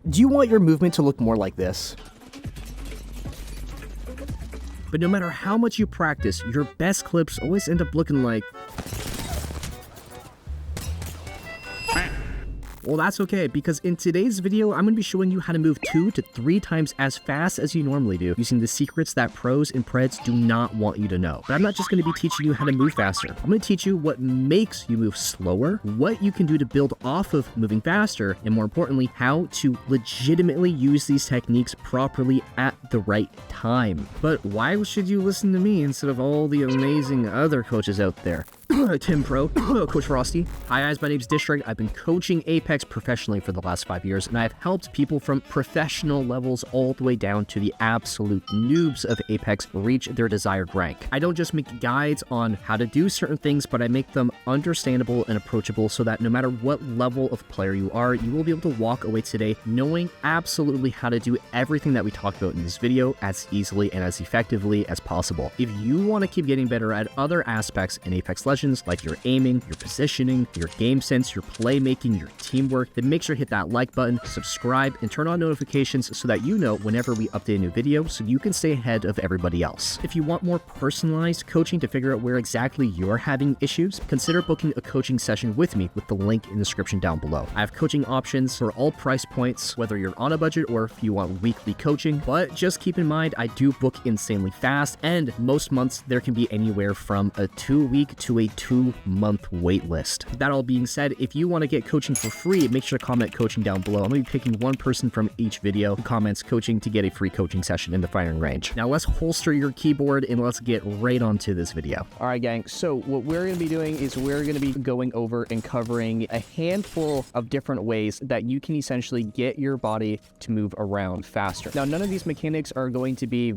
Do you want your movement to look more like this? But no matter how much you practice, your best clips always end up looking like... Well, that's okay, because in today's video, I'm going to be showing you how to move 2 to 3 times as fast as you normally do, using the secrets that pros and preds do not want you to know. But I'm not just going to be teaching you how to move faster. I'm going to teach you what makes you move slower, what you can do to build off of moving faster, and more importantly, how to legitimately use these techniques properly at the right time. But why should you listen to me instead of all the amazing other coaches out there? Tim Pro, Coach Frosty. Hi guys, my name's District. I've been coaching Apex professionally for the last 5 years, and I've helped people from professional levels all the way down to the absolute noobs of Apex reach their desired rank. I don't just make guides on how to do certain things, but I make them understandable and approachable so that no matter what level of player you are, you will be able to walk away today knowing absolutely how to do everything that we talked about in this video as easily and as effectively as possible. If you want to keep getting better at other aspects in Apex Legends, like your aiming, your positioning, your game sense, your playmaking, your teamwork, then make sure to hit that like button, subscribe, and turn on notifications so that you know whenever we update a new video so you can stay ahead of everybody else. If you want more personalized coaching to figure out where exactly you're having issues, consider booking a coaching session with me with the link in the description down below. I have coaching options for all price points, whether you're on a budget or if you want weekly coaching, but just keep in mind I do book insanely fast, and most months there can be anywhere from a 2-week to a 2-month wait list. That all being said, if you want to get coaching for free, make sure to comment coaching down below. I'm going to be picking one person from each video who comments coaching to get a free coaching session in the firing range. Now let's holster your keyboard and let's get right onto this video. All right, gang. So what we're going to be doing is we're going to be going over and covering a handful of different ways that you can essentially get your body to move around faster. Now, none of these mechanics are going to be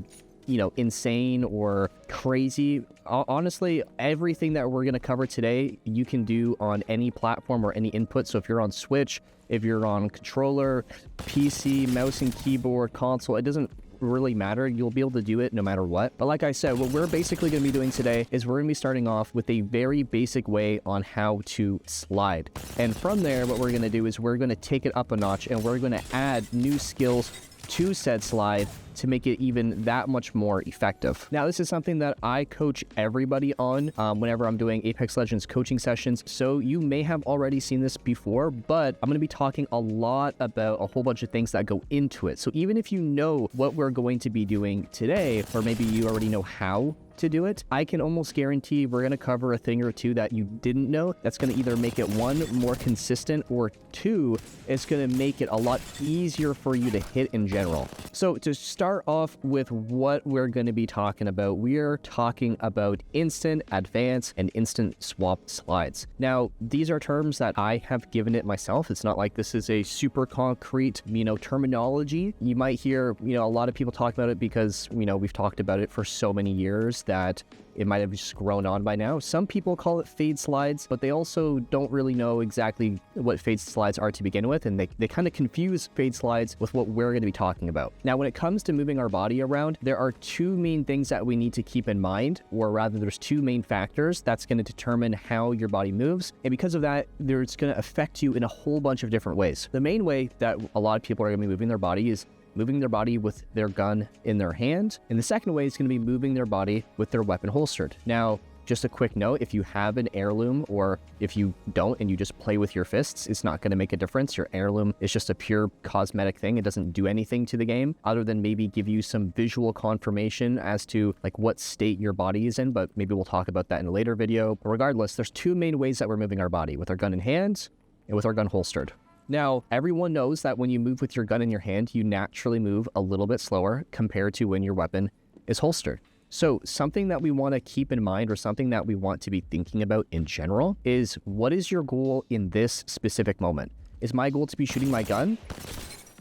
insane or crazy. Honestly, everything that we're going to cover today, you can do on any platform or any input. So if you're on Switch, if you're on controller, PC, mouse and keyboard, console, it doesn't really matter. You'll be able to do it no matter what. But like I said, what we're basically going to be doing today is we're going to be starting off with a very basic way on how to slide. And from there, what we're going to do is we're going to take it up a notch and we're going to add new skills to said slide to make it even that much more effective. Now, this is something that I coach everybody on whenever I'm doing Apex Legends coaching sessions. So you may have already seen this before, but I'm going to be talking a lot about a whole bunch of things that go into it. So even if you know what we're going to be doing today, or maybe you already know how to do it, I can almost guarantee we're going to cover a thing or two that you didn't know. That's going to either make it 1, more consistent, or 2, it's going to make it a lot easier for you to hit in general. So to start off with what we're going to be talking about, we're talking about instant, advanced, and instant swap slides. Now, these are terms that I have given it myself. It's not like this is a super concrete, terminology. You might hear, a lot of people talk about it because, we've talked about it for so many years that it might have just grown on by now. Some people call it fade slides, but they also don't really know exactly what fade slides are to begin with, and they kind of confuse fade slides with what we're going to be talking about. Now, when it comes to moving our body around, there are 2 main things that we need to keep in mind, or rather there's 2 main factors that's going to determine how your body moves, and because of that, it's going to affect you in a whole bunch of different ways. The main way that a lot of people are going to be moving their body is moving their body with their gun in their hand. And the second way is going to be moving their body with their weapon holstered. Now, just a quick note, if you have an heirloom or if you don't and you just play with your fists, it's not going to make a difference. Your heirloom is just a pure cosmetic thing. It doesn't do anything to the game other than maybe give you some visual confirmation as to like what state your body is in, but maybe we'll talk about that in a later video. But regardless, there's 2 main ways that we're moving our body, with our gun in hand and with our gun holstered. Now, everyone knows that when you move with your gun in your hand, you naturally move a little bit slower compared to when your weapon is holstered. So something that we want to keep in mind, or something that we want to be thinking about in general, is what is your goal in this specific moment? Is my goal to be shooting my gun?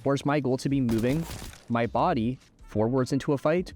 Or is my goal to be moving my body forwards into a fight,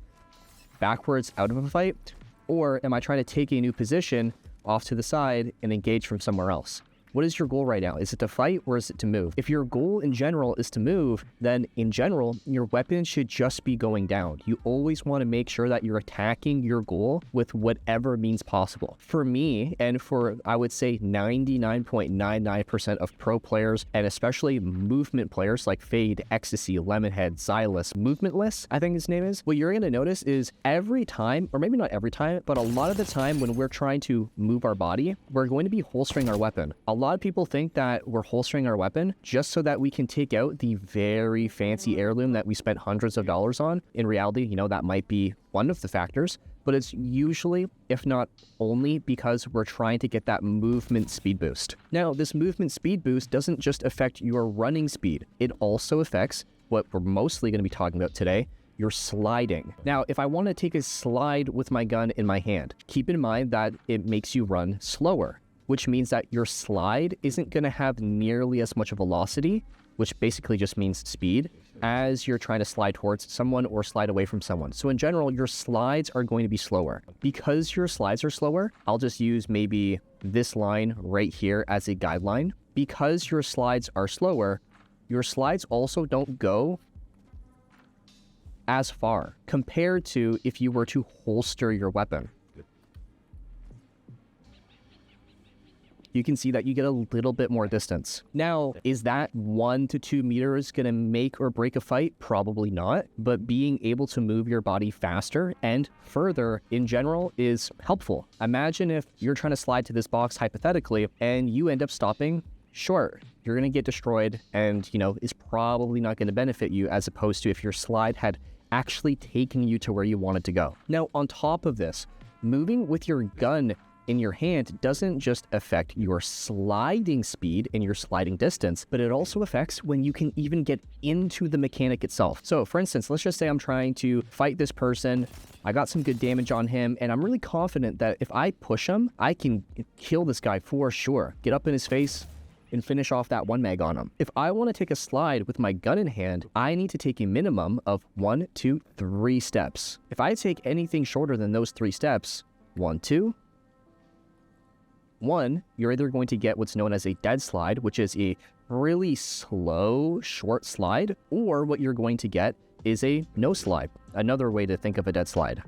backwards out of a fight? Or am I trying to take a new position off to the side and engage from somewhere else? What is your goal right now? Is it to fight or is it to move? If your goal in general is to move, then in general, your weapon should just be going down. You always want to make sure that you're attacking your goal with whatever means possible. For me, and for I would say 99.99% of pro players, and especially movement players like Fade, Ecstasy, Lemonhead, Xylus, Movementless, I think his name is, what you're going to notice is every time, or maybe not every time, but a lot of the time when we're trying to move our body, we're going to be holstering our weapon. A lot of people think that we're holstering our weapon just so that we can take out the very fancy heirloom that we spent hundreds of dollars on. In reality, you know, that might be one of the factors, but it's usually, if not only, because we're trying to get that movement speed boost. Now, this movement speed boost doesn't just affect your running speed. It also affects what we're mostly going to be talking about today, your sliding. Now, if I want to take a slide with my gun in my hand, keep in mind that it makes you run slower, which means that your slide isn't going to have nearly as much velocity, which basically just means speed, as you're trying to slide towards someone or slide away from someone. So in general, your slides are going to be slower. Because your slides are slower, I'll just use maybe this line right here as a guideline. Because your slides are slower, your slides also don't go as far compared to if you were to holster your weapon. You can see that you get a little bit more distance. Now, is that 1 to 2 meters going to make or break a fight? Probably not, but being able to move your body faster and further in general is helpful. Imagine if you're trying to slide to this box hypothetically and you end up stopping short. You're going to get destroyed and, you know, it's probably not going to benefit you, as opposed to if your slide had actually taken you to where you wanted to go. Now, on top of this, moving with your gun in your hand doesn't just affect your sliding speed and your sliding distance, but it also affects when you can even get into the mechanic itself. So for instance, let's just say I'm trying to fight this person. I got some good damage on him, and I'm really confident that if I push him, I can kill this guy for sure. Get up in his face and finish off that one mag on him. If I want to take a slide with my gun in hand, I need to take a minimum of 1, 2, 3 steps. If I take anything shorter than those 3 steps, 1, 2, 1, you're either going to get what's known as a dead slide, which is a really slow, short slide, or what you're going to get is a no slide, another way to think of a dead slide,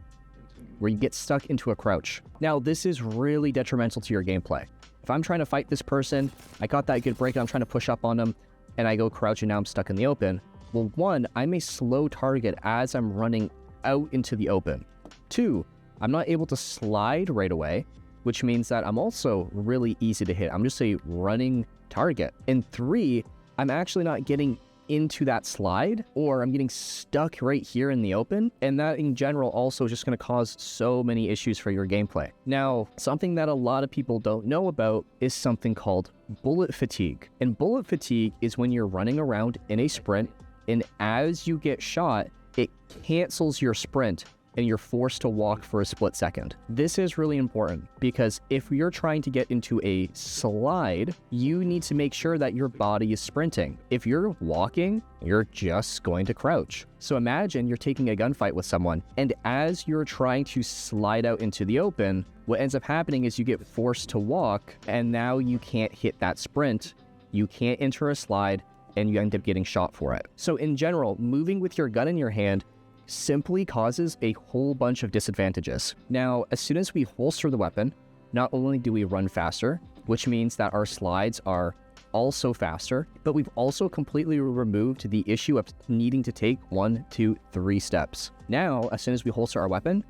where you get stuck into a crouch. Now, this is really detrimental to your gameplay. If I'm trying to fight this person, I got that good break, and I'm trying to push up on them, and I go crouch, and now I'm stuck in the open. Well, 1, I'm a slow target as I'm running out into the open. 2, I'm not able to slide right away, which means that I'm also really easy to hit. I'm just a running target. And 3, I'm actually not getting into that slide, or I'm getting stuck right here in the open. And that in general also is just going to cause so many issues for your gameplay. Now, something that a lot of people don't know about is something called bullet fatigue. And bullet fatigue is when you're running around in a sprint, and as you get shot, it cancels your sprint and you're forced to walk for a split second. This is really important because if you're trying to get into a slide, you need to make sure that your body is sprinting. If you're walking, you're just going to crouch. So imagine you're taking a gunfight with someone, and as you're trying to slide out into the open, what ends up happening is you get forced to walk, and now you can't hit that sprint, you can't enter a slide, and you end up getting shot for it. So in general, moving with your gun in your hand simply causes a whole bunch of disadvantages. Now, as soon as we holster the weapon, not only do we run faster, which means that our slides are also faster, but we've also completely removed the issue of needing to take 1, 2, 3 steps. Now, as soon as we holster our weapon,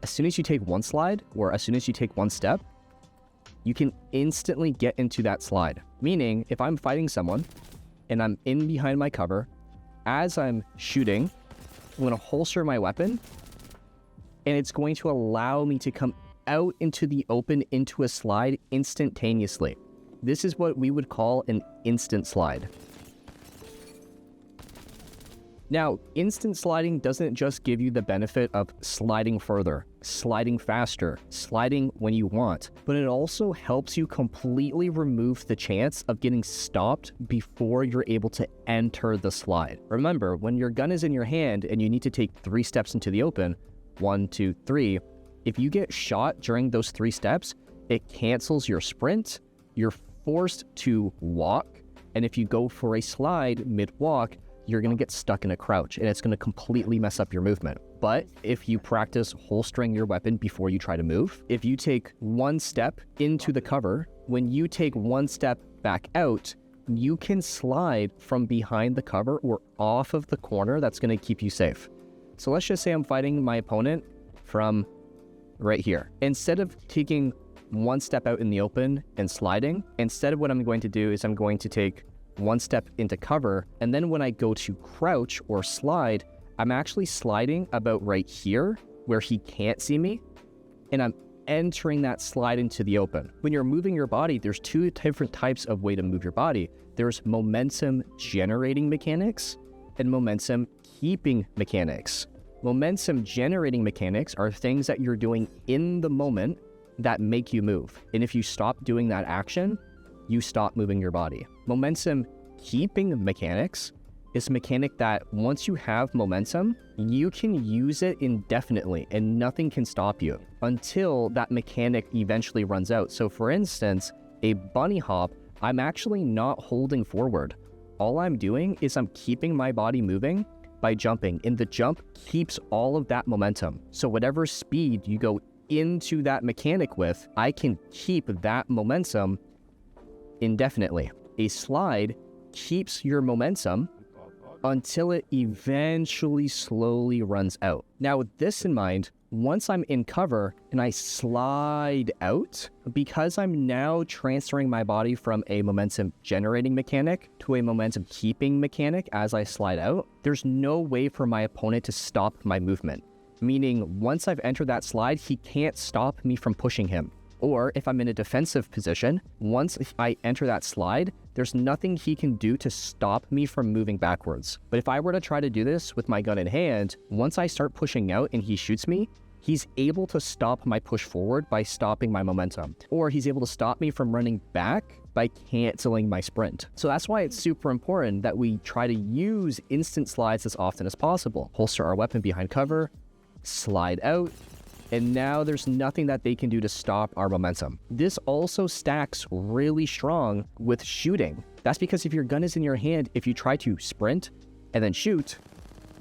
as soon as you take 1 slide, or as soon as you take 1 step, you can instantly get into that slide. Meaning, if I'm fighting someone and I'm in behind my cover, as I'm shooting, I'm going to holster my weapon, and it's going to allow me to come out into the open into a slide instantaneously. This is what we would call an instant slide. Now, instant sliding doesn't just give you the benefit of sliding further, sliding faster, sliding when you want, but it also helps you completely remove the chance of getting stopped before you're able to enter the slide. Remember, when your gun is in your hand and you need to take 3 steps into the open, 1, 2, 3, if you get shot during those 3 steps, it cancels your sprint, you're forced to walk. And if you go for a slide mid-walk, you're going to get stuck in a crouch and it's going to completely mess up your movement. But if you practice holstering your weapon before you try to move, if you take one step into the cover, when you take one step back out, you can slide from behind the cover or off of the corner. That's going to keep you safe. So let's just say I'm fighting my opponent from right here. Instead of taking one step out in the open and sliding, instead of what I'm going to do is I'm going to take one step into cover, and then when I go to crouch or slide, I'm actually sliding about right here where he can't see me, and I'm entering that slide into the open. When you're moving your body, there's two different types of way to move your body. There's momentum generating mechanics and momentum keeping mechanics. Momentum generating mechanics are things that you're doing in the moment that make you move. And if you stop doing that action, you stop moving your body. Momentum keeping mechanics is a mechanic that once you have momentum, you can use it indefinitely and nothing can stop you until that mechanic eventually runs out. So for instance, a bunny hop, I'm actually not holding forward. All I'm doing is I'm keeping my body moving by jumping, and the jump keeps all of that momentum. So whatever speed you go into that mechanic with, I can keep that momentum indefinitely. A slide keeps your momentum until it eventually slowly runs out. Now with this in mind, once I'm in cover and I slide out, because I'm now transferring my body from a momentum generating mechanic to a momentum keeping mechanic as I slide out, there's no way for my opponent to stop my movement. Meaning once I've entered that slide, he can't stop me from pushing him. Or if I'm in a defensive position, once I enter that slide, there's nothing he can do to stop me from moving backwards. But if I were to try to do this with my gun in hand, once I start pushing out and he shoots me, he's able to stop my push forward by stopping my momentum. Or he's able to stop me from running back by canceling my sprint. So that's why it's super important that we try to use instant slides as often as possible. Holster our weapon behind cover, slide out, and now there's nothing that they can do to stop our momentum. This also stacks really strong with shooting. That's because if your gun is in your hand, if you try to sprint and then shoot,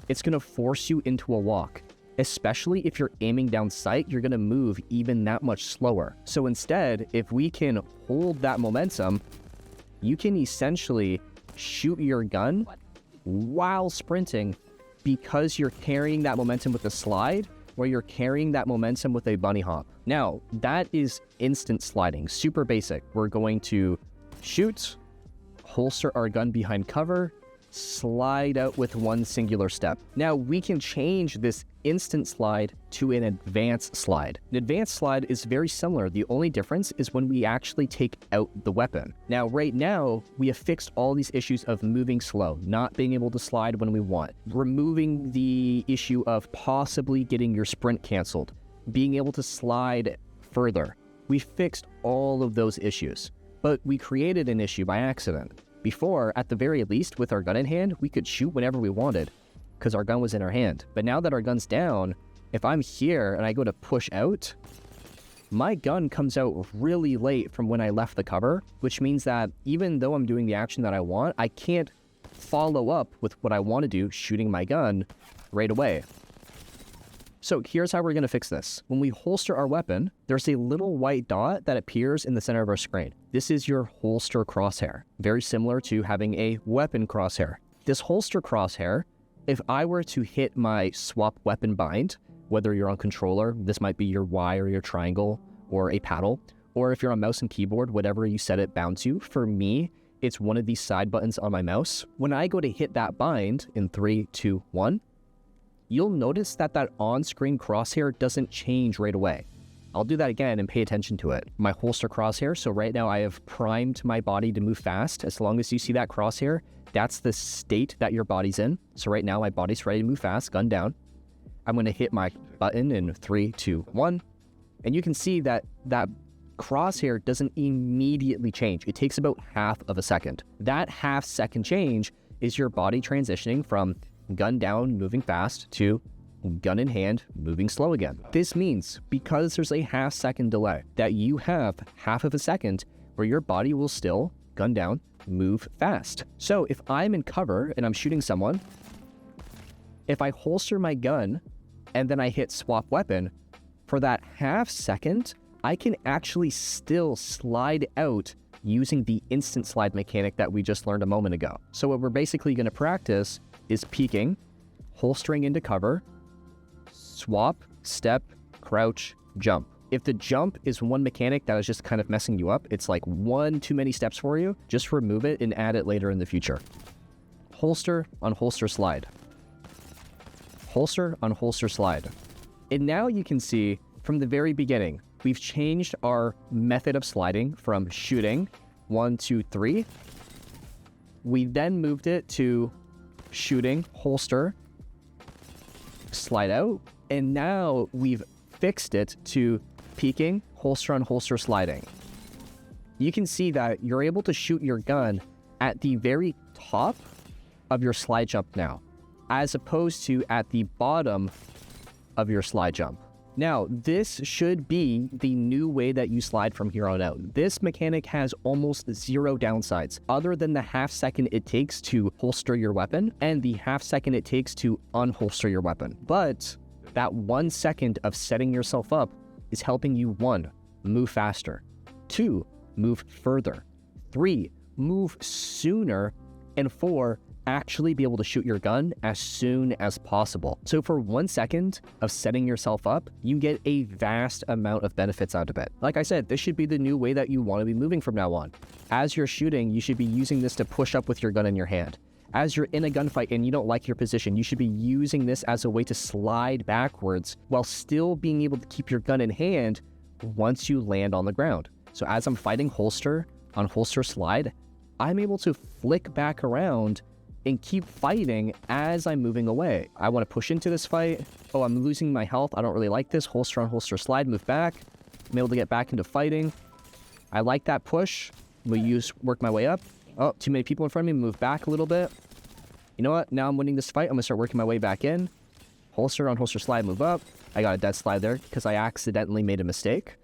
it's gonna force you into a walk. Especially if you're aiming down sight, you're gonna move even that much slower. So instead, if we can hold that momentum, you can essentially shoot your gun while sprinting because you're carrying that momentum with a slide, where you're carrying that momentum with a bunny hop. Now, that is instant sliding, super basic. We're going to shoot, holster our gun behind cover, slide out with one singular step. Now, we can change this instant slide to an advanced slide. An advanced slide is very similar. The only difference is when we actually take out the weapon. Now, right now, we have fixed all these issues of moving slow, not being able to slide when we want, removing the issue of possibly getting your sprint canceled, being able to slide further. We fixed all of those issues, but we created an issue by accident. Before, at the very least, with our gun in hand, we could shoot whenever we wanted because our gun was in our hand. But now that our gun's down, if I'm here and I go to push out, my gun comes out really late from when I left the cover, which means that even though I'm doing the action that I want, I can't follow up with what I want to do, shooting my gun right away. So here's how we're going to fix this. When we holster our weapon, there's a little white dot that appears in the center of our screen. This is your holster crosshair, very similar to having a weapon crosshair. This holster crosshair, if I were to hit my swap weapon bind, whether you're on controller, this might be your Y or your triangle or a paddle, or if you're on mouse and keyboard, whatever you set it bound to. For me, it's one of these side buttons on my mouse. When I go to hit that bind in 3, 2, 1, you'll notice that that on-screen crosshair doesn't change right away. I'll do that again and pay attention to it. My holster crosshair, so right now I have primed my body to move fast. As long as you see that crosshair, that's the state that your body's in. So right now my body's ready to move fast, gun down. I'm gonna hit my button in 3, 2, 1. And you can see that that crosshair doesn't immediately change. It takes about half of a second. That half-second change is your body transitioning from gun down, moving fast, to gun in hand, moving slow again. This means, because there's a half-second delay, that you have half of a second where your body will still, gun down, move fast. So if I'm in cover and I'm shooting someone, if I holster my gun and then I hit swap weapon, for that half second, I can actually still slide out using the instant slide mechanic that we just learned a moment ago. So what we're basically going to practice is peeking, holstering into cover, swap, step, crouch, jump. If the jump is one mechanic that is just kind of messing you up, it's like one too many steps for you, just remove it and add it later in the future. Holster, unholster, slide. Holster, unholster, slide. And now you can see from the very beginning, we've changed our method of sliding from shooting, 1, 2, 3. We then moved it to shooting, holster, slide out. And now we've fixed it to peeking, holster, unholster, sliding. You can see that you're able to shoot your gun at the very top of your slide jump now, as opposed to at the bottom of your slide jump. Now, this should be the new way that you slide from here on out. This mechanic has almost zero downsides, other than the half second it takes to holster your weapon and the half second it takes to unholster your weapon. But that 1 second of setting yourself up is helping you 1, move faster, 2, move further, 3, move sooner, and 4, actually be able to shoot your gun as soon as possible. So for 1 second of setting yourself up, you get a vast amount of benefits out of it. Like I said, this should be the new way that you want to be moving from now on. As you're shooting, you should be using this to push up with your gun in your hand. As you're in a gunfight and you don't like your position, you should be using this as a way to slide backwards while still being able to keep your gun in hand once you land on the ground. So as I'm fighting holster, unholster, slide, I'm able to flick back around and keep fighting as I'm moving away. I want to push into this fight. Oh, I'm losing my health. I don't really like this. Holster, unholster, slide, move back. I'm able to get back into fighting. I like that push. Work my way up. Oh, too many people in front of me, move back a little bit. You know what? Now I'm winning this fight. I'm gonna start working my way back in. Holster, unholster, slide, move up. I got a dead slide there because I accidentally made a mistake.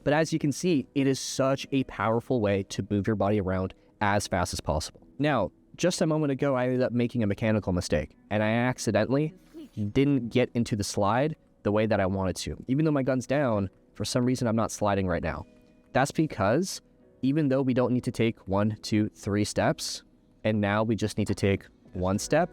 But as you can see, it is such a powerful way to move your body around as fast as possible. Now, just a moment ago, I ended up making a mechanical mistake, and I accidentally didn't get into the slide the way that I wanted to. Even though my gun's down, for some reason, I'm not sliding right now. That's because even though we don't need to take 1, 2, 3 steps, and now we just need to take 1 step,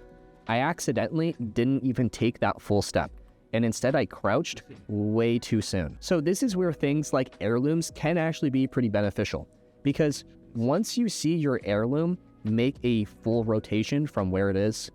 I accidentally didn't even take that full step. And instead I crouched way too soon. So this is where things like heirlooms can actually be pretty beneficial, because once you see your heirloom make a full rotation from where it is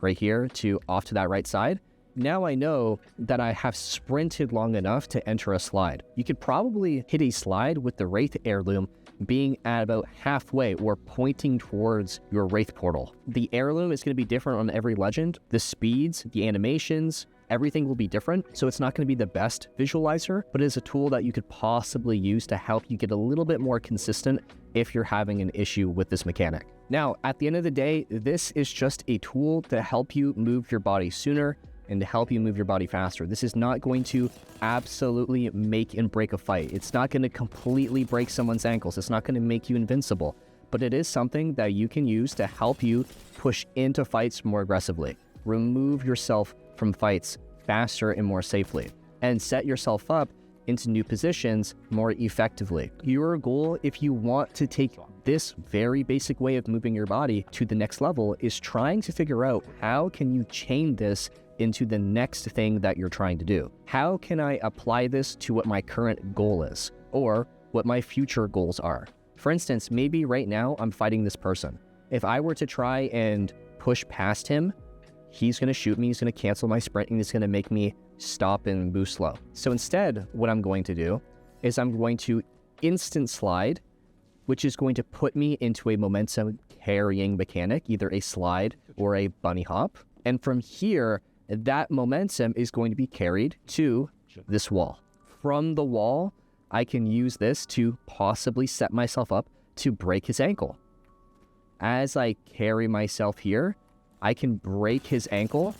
right here to off to that right side, now I know that I have sprinted long enough to enter a slide. You could probably hit a slide with the Wraith heirloom being at about halfway or pointing towards your Wraith portal. The heirloom is going to be different on every legend. The speeds, the animations, everything will be different. So it's not going to be the best visualizer, but it's a tool that you could possibly use to help you get a little bit more consistent if you're having an issue with this mechanic. Now, at the end of the day, this is just a tool to help you move your body sooner and to help you move your body faster. This is not going to absolutely make and break a fight. It's not going to completely break someone's ankles. It's not going to make you invincible, but it is something that you can use to help you push into fights more aggressively, remove yourself from fights faster and more safely, and set yourself up into new positions more effectively. Your goal, if you want to take this very basic way of moving your body to the next level, is trying to figure out how can you chain this into the next thing that you're trying to do. How can I apply this to what my current goal is, or what my future goals are? For instance, maybe right now I'm fighting this person. If I were to try and push past him, he's gonna shoot me, he's gonna cancel my sprint, and he's gonna make me stop and move slow. So instead, what I'm going to do is I'm going to instant slide, which is going to put me into a momentum carrying mechanic, either a slide or a bunny hop. And from here, that momentum is going to be carried to this wall. From the wall, I can use this to possibly set myself up to break his ankle. As I carry myself here, I can break his ankle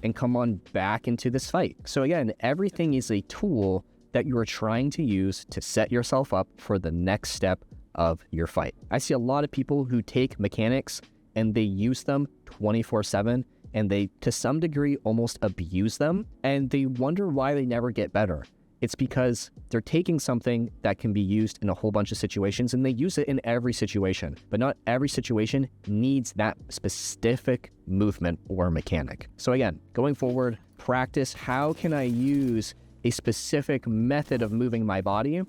and come on back into this fight. So again, everything is a tool that you are trying to use to set yourself up for the next step of your fight. I see a lot of people who take mechanics and they use them 24/7, and they, to some degree, almost abuse them, and they wonder why they never get better. It's because they're taking something that can be used in a whole bunch of situations, and they use it in every situation, but not every situation needs that specific movement or mechanic. So again, going forward, practice how can I use a specific method of moving my body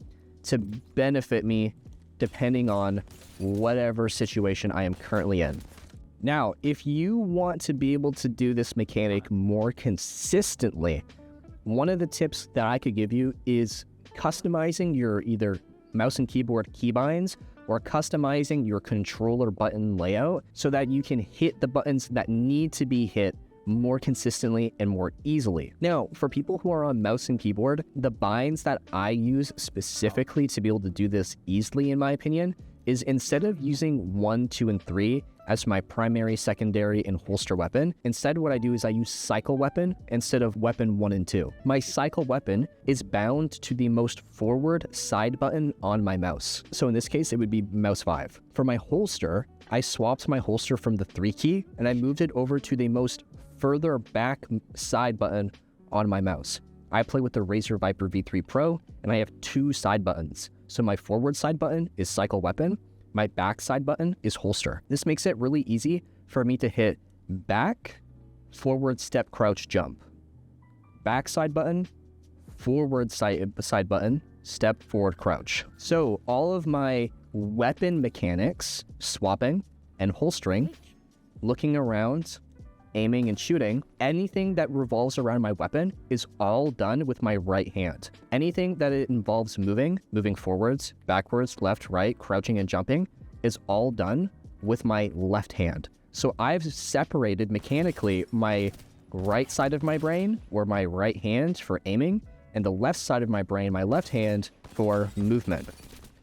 to benefit me depending on whatever situation I am currently in. Now, if you want to be able to do this mechanic more consistently, one of the tips that I could give you is customizing your either mouse and keyboard keybinds or customizing your controller button layout so that you can hit the buttons that need to be hit more consistently and more easily. Now, for people who are on mouse and keyboard, the binds that I use specifically to be able to do this easily, in my opinion, is instead of using 1, 2, and 3 as my primary, secondary, and holster weapon, instead what I do is I use cycle weapon instead of weapon 1 and 2. My cycle weapon is bound to the most forward side button on my mouse. So in this case, it would be mouse 5. For my holster, I swapped my holster from the 3 key and I moved it over to the most further back side button on my mouse. I play with the Razer Viper V3 Pro and I have 2 side buttons. So my forward side button is cycle weapon, my back side button is holster. This makes it really easy for me to hit back, forward step, crouch, jump. Back side button, forward side button, step, forward, crouch. So all of my weapon mechanics, swapping and holstering, looking around, aiming and shooting, anything that revolves around my weapon is all done with my right hand. Anything that it involves moving forwards, backwards, left, right, crouching and jumping is all done with my left hand. So I've separated mechanically my right side of my brain, or my right hand for aiming, and the left side of my brain, my left hand, for movement.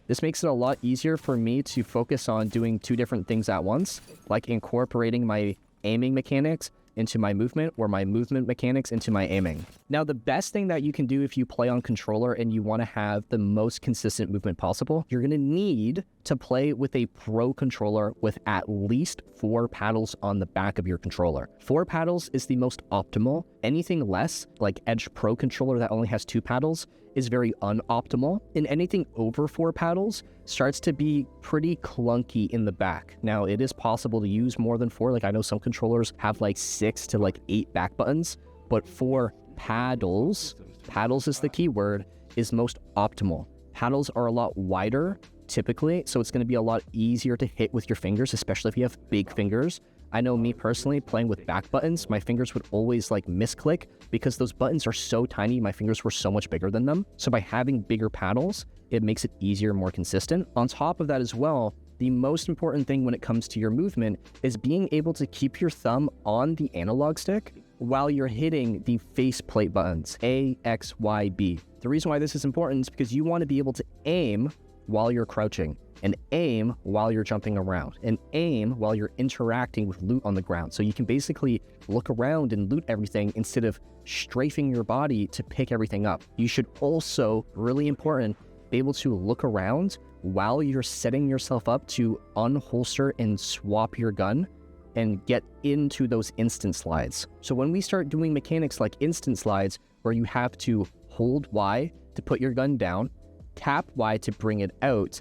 This makes it a lot easier for me to focus on doing 2 different things at once, like incorporating my aiming mechanics into my movement or my movement mechanics into my aiming. Now, the best thing that you can do if you play on controller and you want to have the most consistent movement possible, you're going to need to play with a pro controller with at least 4 paddles on the back of your controller. 4 paddles is the most optimal. Anything less, like Edge Pro controller that only has 2 paddles, is very unoptimal. And anything over 4 paddles starts to be pretty clunky in the back. Now, it is possible to use more than 4. Like I know some controllers have like 6 to like 8 back buttons, but 4 paddles is the key word, is most optimal. Paddles are a lot wider typically, so it's going to be a lot easier to hit with your fingers, especially if you have big fingers. I know me personally, playing with back buttons, my fingers would always like misclick because those buttons are so tiny, my fingers were so much bigger than them. So by having bigger paddles, it makes it easier and more consistent. On top of that as well, the most important thing when it comes to your movement is being able to keep your thumb on the analog stick while you're hitting the faceplate buttons, A, X, Y, B. The reason why this is important is because you want to be able to aim while you're crouching, and aim while you're jumping around, and aim while you're interacting with loot on the ground. So you can basically look around and loot everything instead of strafing your body to pick everything up. You should also, really important, be able to look around while you're setting yourself up to unholster and swap your gun and get into those instant slides. So when we start doing mechanics like instant slides, where you have to hold Y to put your gun down, tap Y to bring it out,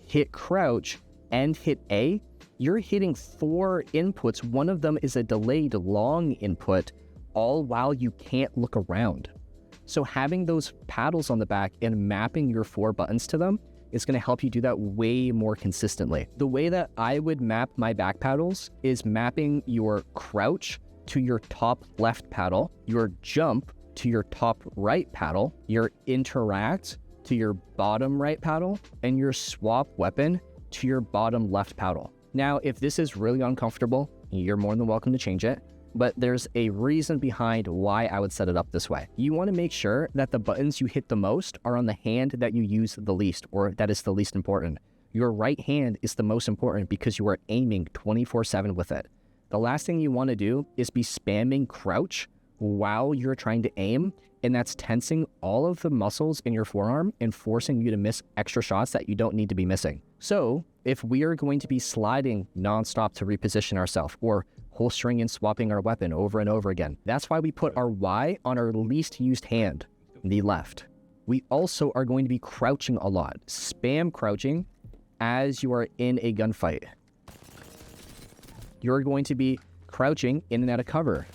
hit crouch, and hit A, you're hitting 4 inputs. One of them is a delayed long input, all while you can't look around. So having those paddles on the back and mapping your 4 buttons to them is going to help you do that way more consistently. The way that I would map my back paddles is mapping your crouch to your top left paddle, your jump to your top right paddle, your interact to your bottom right paddle, and your swap weapon to your bottom left paddle. Now, if this is really uncomfortable, you're more than welcome to change it, but there's a reason behind why I would set it up this way. You want to make sure that the buttons you hit the most are on the hand that you use the least, or that is the least important. Your right hand is the most important because you are aiming 24/7 with it. The last thing you want to do is be spamming crouch while you're trying to aim, and that's tensing all of the muscles in your forearm and forcing you to miss extra shots that you don't need to be missing. So if we are going to be sliding nonstop to reposition ourselves or holstering and swapping our weapon over and over again, that's why we put our Y on our least used hand, the left. We also are going to be crouching a lot. Spam crouching as you are in a gunfight. You're going to be crouching in and out of cover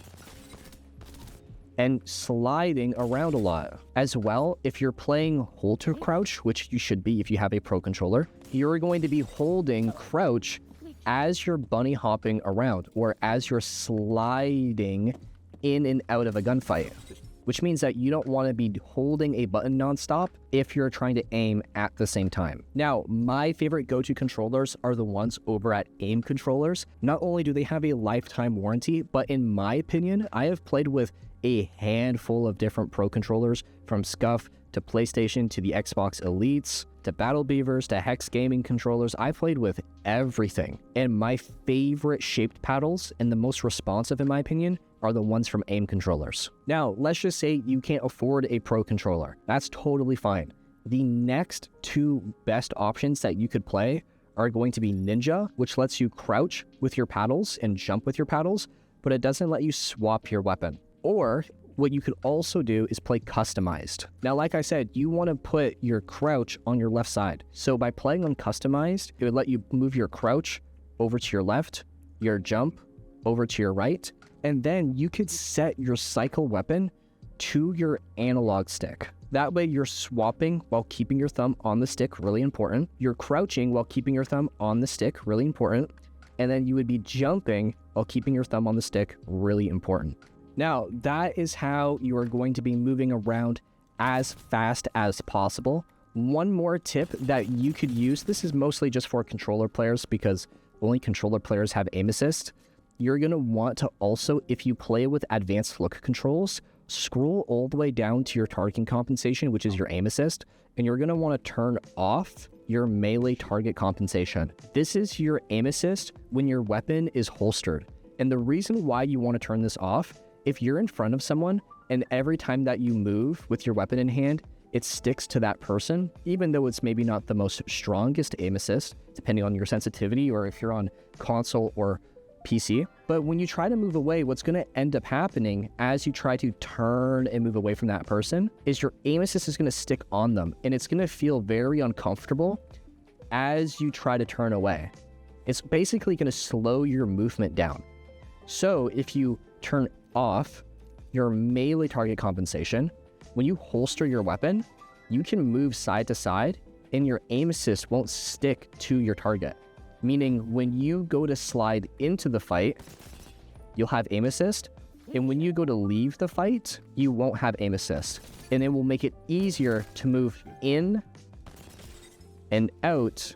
and sliding around a lot. As well, if you're playing hold to crouch, which you should be if you have a pro controller, you're going to be holding crouch as you're bunny hopping around or as you're sliding in and out of a gunfight, which means that you don't want to be holding a button nonstop if you're trying to aim at the same time. Now, my favorite go-to controllers are the ones over at Aim Controllers. Not only do they have a lifetime warranty, but in my opinion, I have played with a handful of different pro controllers, from Scuff to PlayStation to the Xbox Elites to Battle Beavers to Hex Gaming controllers. I played with everything. And my favorite shaped paddles and the most responsive, in my opinion, are the ones from Aim Controllers. Now, let's just say you can't afford a pro controller. That's totally fine. The next two best options that you could play are going to be Ninja, which lets you crouch with your paddles and jump with your paddles, but it doesn't let you swap your weapon. Or what you could also do is play customized. Now, like I said, you want to put your crouch on your left side. So by playing on customized, it would let you move your crouch over to your left, your jump over to your right, and then you could set your cycle weapon to your analog stick. That way you're swapping while keeping your thumb on the stick, really important. You're crouching while keeping your thumb on the stick, really important. And then you would be jumping while keeping your thumb on the stick, really important. Now, that is how you are going to be moving around as fast as possible. One more tip that you could use, this is mostly just for controller players because only controller players have aim assist. You're going to want to also, if you play with advanced look controls, scroll all the way down to your targeting compensation, which is your aim assist, and you're going to want to turn off your melee target compensation. This is your aim assist when your weapon is holstered. And the reason why you want to turn this off, if you're in front of someone and every time that you move with your weapon in hand, it sticks to that person, even though it's maybe not the most strongest aim assist, depending on your sensitivity or if you're on console or PC. But when you try to move away, what's going to end up happening as you try to turn and move away from that person is your aim assist is going to stick on them, and it's going to feel very uncomfortable as you try to turn away. It's basically going to slow your movement down. So if you turn off your melee target compensation, when you holster your weapon, you can move side to side and your aim assist won't stick to your target. Meaning when you go to slide into the fight, you'll have aim assist. And when you go to leave the fight, you won't have aim assist. And it will make it easier to move in and out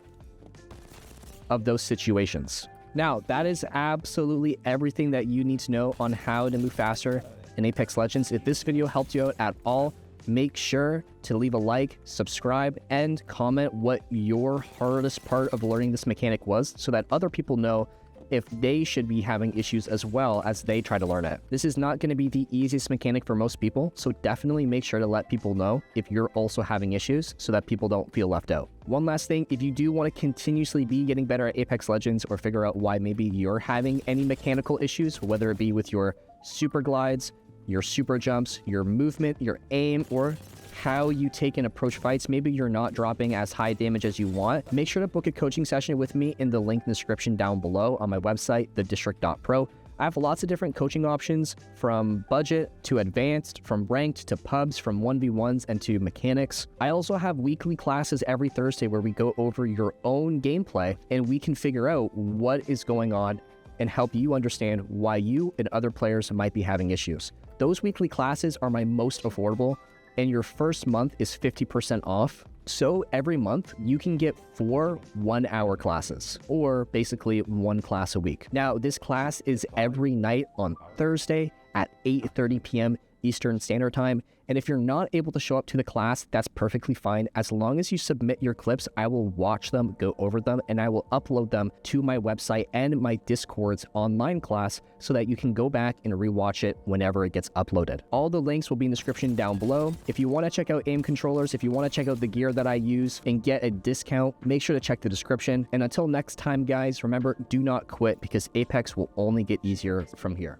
of those situations. Now, that is absolutely everything that you need to know on how to move faster in Apex Legends. If this video helped you out at all, make sure to leave a like, subscribe, and comment what your hardest part of learning this mechanic was so that other people know if they should be having issues as well as they try to learn it. This is not going to be the easiest mechanic for most people, so definitely make sure to let people know if you're also having issues so that people don't feel left out. One last thing, if you do want to continuously be getting better at Apex Legends or figure out why maybe you're having any mechanical issues, whether it be with your super glides, your super jumps, your movement, your aim, or how you take and approach fights, maybe you're not dropping as high damage as you want, make sure to book a coaching session with me in the link in the description down below on my website, thedistrict.pro. I have lots of different coaching options, from budget to advanced, from ranked to pubs, from 1v1s and to mechanics. I also have weekly classes every Thursday where we go over your own gameplay and we can figure out what is going on and help you understand why you and other players might be having issues. Those weekly classes are my most affordable, and your first month is 50% off. So every month you can get 4 one-hour classes, or basically 1 class a week. Now, this class is every night on Thursday at 8:30 p.m. Eastern Standard Time. And if you're not able to show up to the class, that's perfectly fine. As long as you submit your clips, I will watch them, go over them, and I will upload them to my website and my Discord's online class so that you can go back and rewatch it whenever it gets uploaded. All the links will be in the description down below. If you want to check out aim controllers, if you want to check out the gear that I use and get a discount, make sure to check the description. And until next time, guys, remember, do not quit because Apex will only get easier from here.